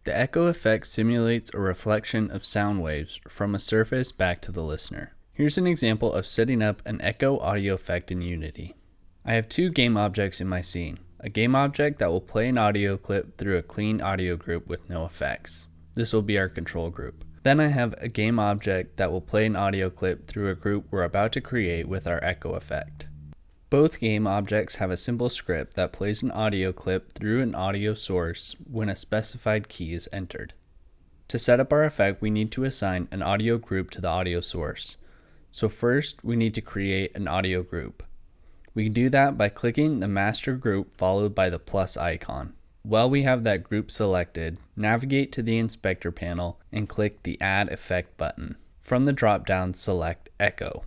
The echo effect simulates a reflection of sound waves from a surface back to the listener. Here's an example of setting up an echo audio effect in Unity. I have two game objects in my scene. A game object that will play an audio clip through a clean audio group with no effects. This will be our control group. Then I have a game object that will play an audio clip through a group we're about to create with our echo effect. Both game objects have a simple script that plays an audio clip through an audio source when a specified key is entered. To set up our effect, we need to assign an audio group to the audio source. So first, we need to create an audio group. We can do that by clicking the master group followed by the plus icon. While we have that group selected, navigate to the inspector panel and click the Add Effect button. From the drop-down, select Echo.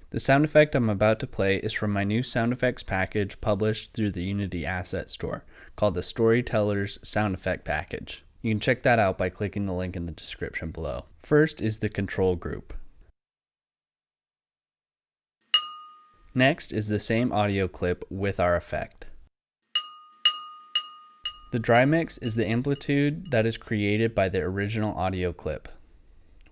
The sound effect I'm about to play is from my new sound effects package published through the Unity Asset Store, called the Storyteller's Sound Effect Package. You can check that out by clicking the link in the description below. First is the control group. Next is the same audio clip with our effect. The dry mix is the amplitude that is created by the original audio clip,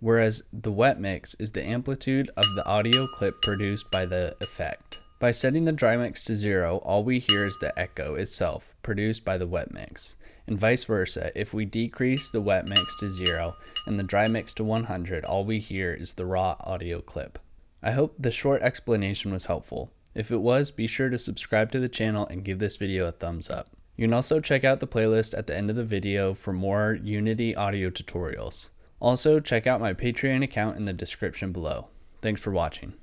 whereas the wet mix is the amplitude of the audio clip produced by the effect. By setting the dry mix to 0, all we hear is the echo itself produced by the wet mix, and vice versa. If we decrease the wet mix to 0 and the dry mix to 100, all we hear is the raw audio clip. I hope the short explanation was helpful. If it was, be sure to subscribe to the channel and give this video a thumbs up. You can also check out the playlist at the end of the video for more Unity audio tutorials. Also, check out my Patreon account in the description below. Thanks for watching.